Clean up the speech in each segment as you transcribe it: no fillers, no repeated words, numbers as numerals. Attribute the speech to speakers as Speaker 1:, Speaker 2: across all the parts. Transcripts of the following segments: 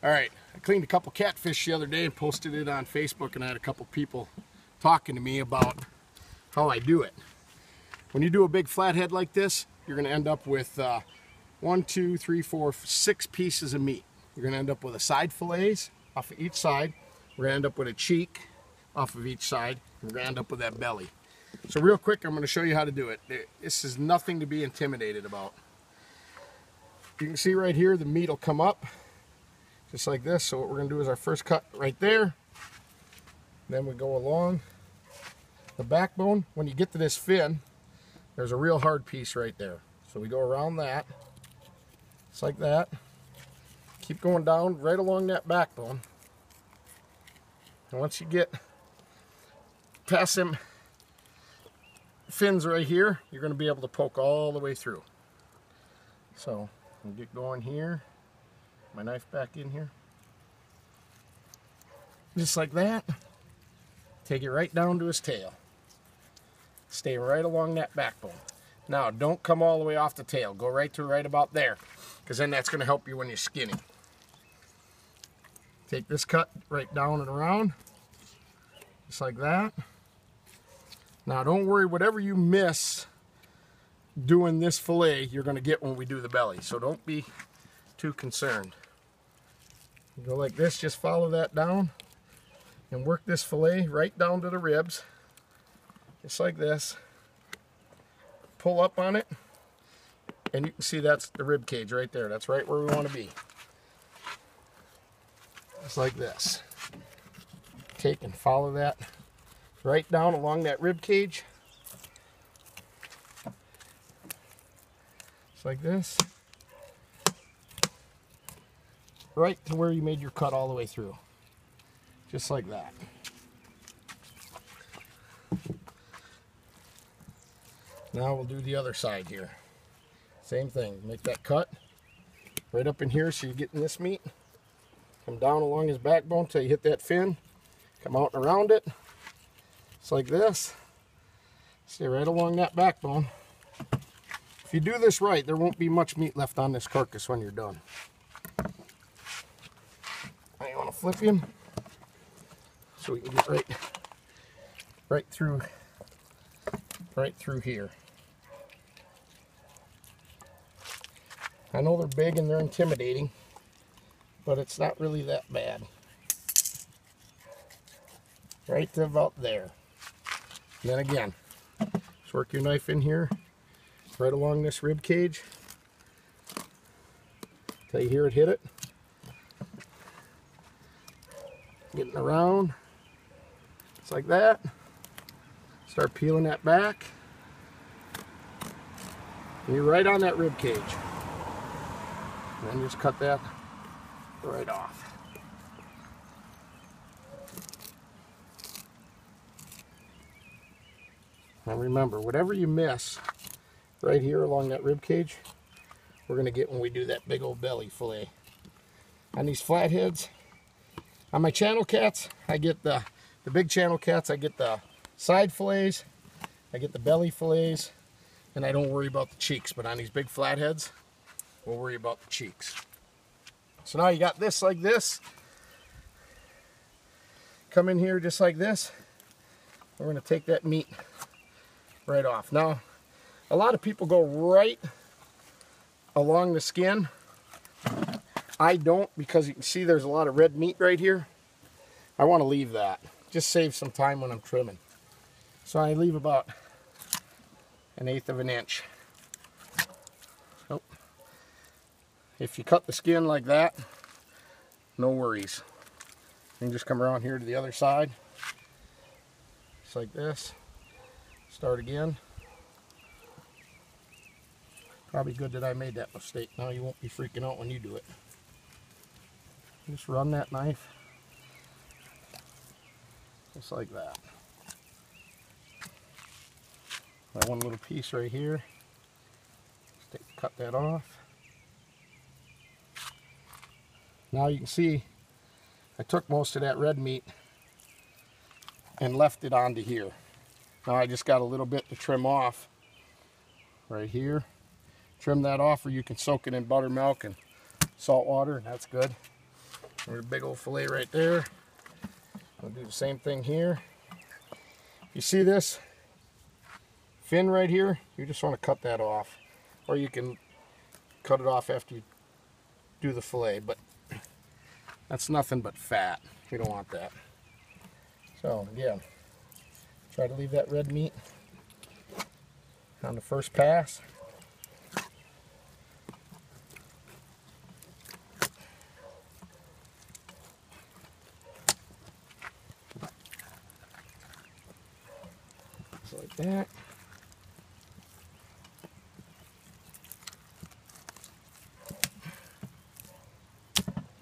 Speaker 1: All right, I cleaned a couple catfish the other day and posted it on Facebook, and I had a couple people talking to me about how I do it. When you do a big flathead like this, you're going to end up with 1, 2, 3, 4, 6 pieces of meat. You're going to end up with a side fillets off of each side. We're going to end up with a cheek off of each side. We're going to end up with that belly. So real quick, I'm going to show you how to do it. This is nothing to be intimidated about. You can see right here, the meat will come up just like this. So what we're going to do is our first cut right there. Then we go along the backbone. When you get to this fin, there's a real hard piece right there. So we go around that, just like that. Keep going down right along that backbone. And once you get past them fins right here, you're going to be able to poke all the way through. So we'll get going here. My knife back in here. Just like that. Take it right down to his tail. Stay right along that backbone. Now, don't come all the way off the tail. Go right to right about there, because then that's going to help you when you're skinning. Take this cut right down and around, just like that. Now, don't worry, whatever you miss doing this fillet, you're going to get when we do the belly. So don't be too concerned. You go like this, just follow that down and work this fillet right down to the ribs, just like this. Pull up on it, and you can see that's the rib cage right there. That's right where we want to be. Just like this. Take and follow that right down along that rib cage. Just like this. Right to where you made your cut all the way through. Just like that. Now we'll do the other side here. Same thing. Make that cut right up in here so you're getting this meat. Come down along his backbone till you hit that fin. Come out and around it. Just like this. Stay right along that backbone. If you do this right, there won't be much meat left on this carcass when you're done. Now you want to flip him so we can get right through here. I know they're big and they're intimidating, but it's not really that bad. Right to about there. And then again, just work your knife in here, right along this rib cage, till you hear it hit it. Getting around, just like that. Start peeling that back. And you're right on that rib cage. And then just cut that right off. Now remember, whatever you miss right here along that rib cage, we're going to get when we do that big old belly fillet. On these flatheads, on my channel cats, I get the big channel cats, I get the side fillets, I get the belly fillets, and I don't worry about the cheeks. But on these big flatheads, we'll worry about the cheeks. So now you got this like this. Come in here just like this. We're going to take that meat right off. Now, a lot of people go right along the skin. I don't, because you can see there's a lot of red meat right here. I want to leave that. Just save some time when I'm trimming. So I leave about 1/8 of an inch. Oh. If you cut the skin like that, no worries. You can just come around here to the other side. Just like this. Start again. Probably good that I made that mistake. Now you won't be freaking out when you do it. Just run that knife. Just like that. That one little piece right here. Just cut that off. Now you can see I took most of that red meat and left it onto here. Now I just got a little bit to trim off right here. Trim that off, or you can soak it in buttermilk and salt water, and that's good. There's a big old fillet right there. I'll do the same thing here. You see this fin right here? You just want to cut that off. Or you can cut it off after you do the fillet, but that's nothing but fat. We don't want that. So again, try to leave that red meat on the first pass. Just like that.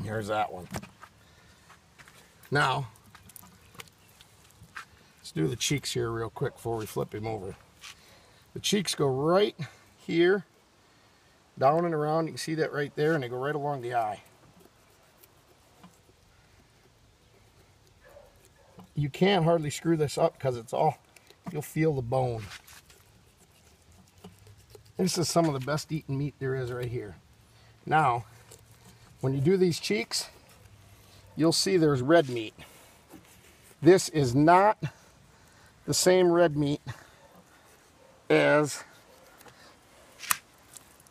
Speaker 1: Here's that one. Now, let's do the cheeks here real quick before we flip him over. The cheeks go right here, down and around. You can see that right there, and they go right along the eye. You can't hardly screw this up because it's all, you'll feel the bone. This is some of the best eaten meat there is right here. Now, when you do these cheeks, you'll see there's red meat. This is not the same red meat as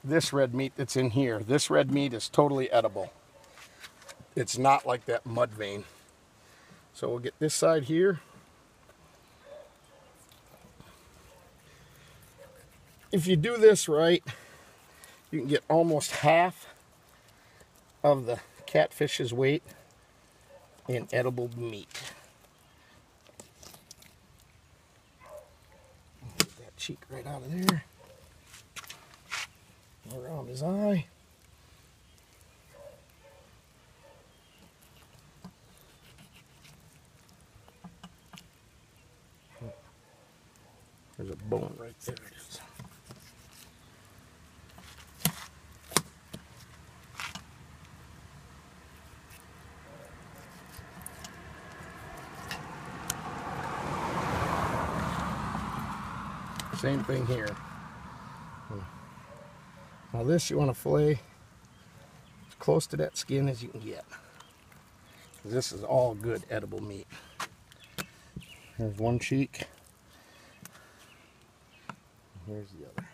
Speaker 1: this red meat that's in here. This red meat is totally edible. It's not like that mud vein. So we'll get this side here. If you do this right, you can get almost half of the catfish's weight in edible meat. Get that cheek right out of there. Around his eye. There's a bone right there. It is. Same thing here. Now this you want to fillet as close to that skin as you can get. This is all good edible meat. Here's one cheek. Here's the other.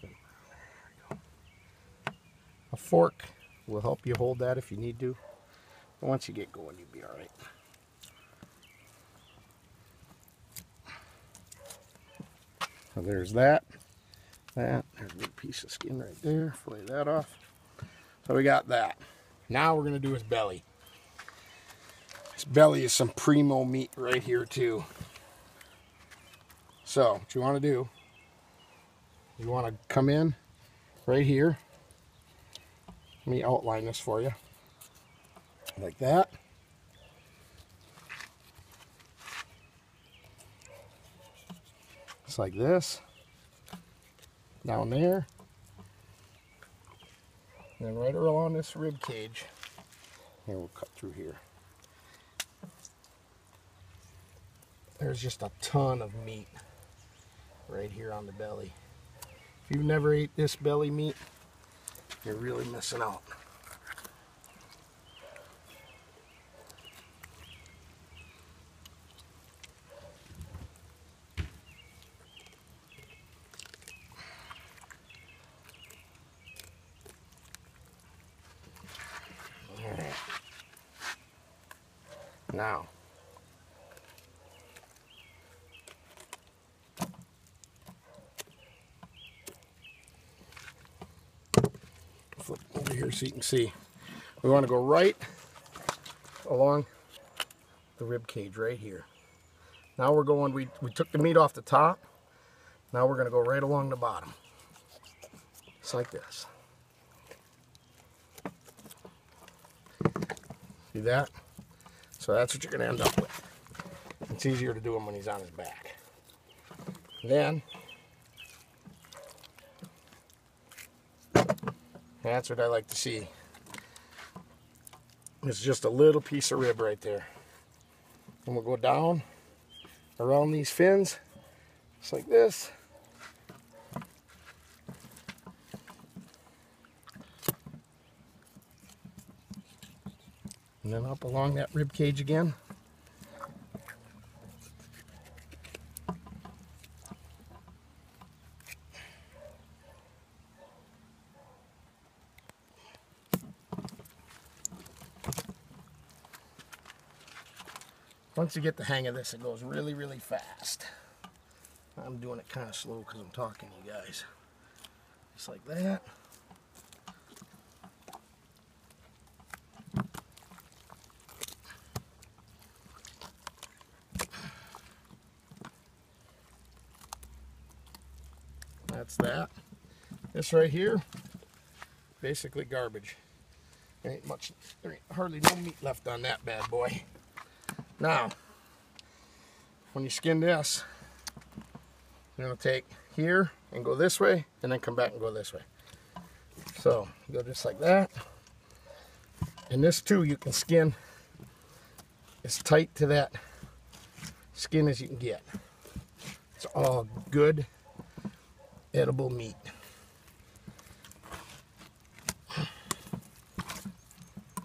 Speaker 1: There we go. A fork will help you hold that if you need to. But once you get going, you'll be all right. So there's that. There's a big piece of skin right there. Fillet that off. So we got that. Now we're going to do his belly. His belly is some primo meat right here too. So what you want to do, you want to come in right here. Let me outline this for you. Like that. Just like this. Down there. And then right along this rib cage. Here, we'll cut through here. There's just a ton of meat right here on the belly. If you've never ate this belly meat, you're really missing out. All right. Now, flip over here so you can see. We want to go right along the rib cage right here. Now we're going, we took the meat off the top. Now we're going to go right along the bottom. Just like this. See that? So that's what you're going to end up with. It's easier to do him when he's on his back. Then, that's what I like to see. It's just a little piece of rib right there. And we'll go down around these fins, just like this. And then up along that rib cage again. Once you get the hang of this, it goes really, really fast. I'm doing it kind of slow because I'm talking to you guys. Just like that. That's that. This right here, basically garbage. There ain't hardly no meat left on that bad boy. Now, when you skin this, you're going to take here and go this way, and then come back and go this way. So, you go just like that. And this too, you can skin as tight to that skin as you can get. It's all good, edible meat.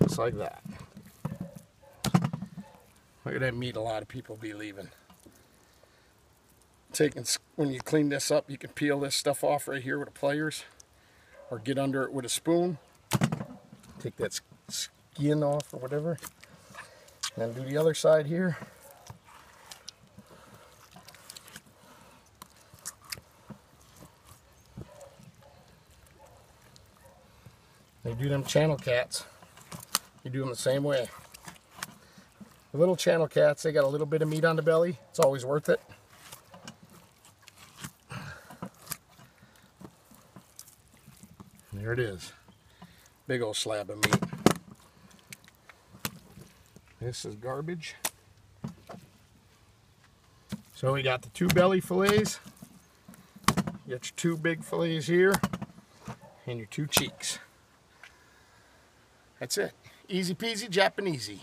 Speaker 1: Just like that. Look at that meat a lot of people be leaving. When you clean this up, you can peel this stuff off right here with the pliers, or get under it with a spoon. Take that skin off or whatever. And then do the other side here. You do them channel cats, you do them the same way. The little channel cats, they got a little bit of meat on the belly. It's always worth it. There it is. Big old slab of meat. This is garbage. So we got the 2 belly fillets. You got your 2 big fillets here. And your 2 cheeks. That's it. Easy peasy Japanesey.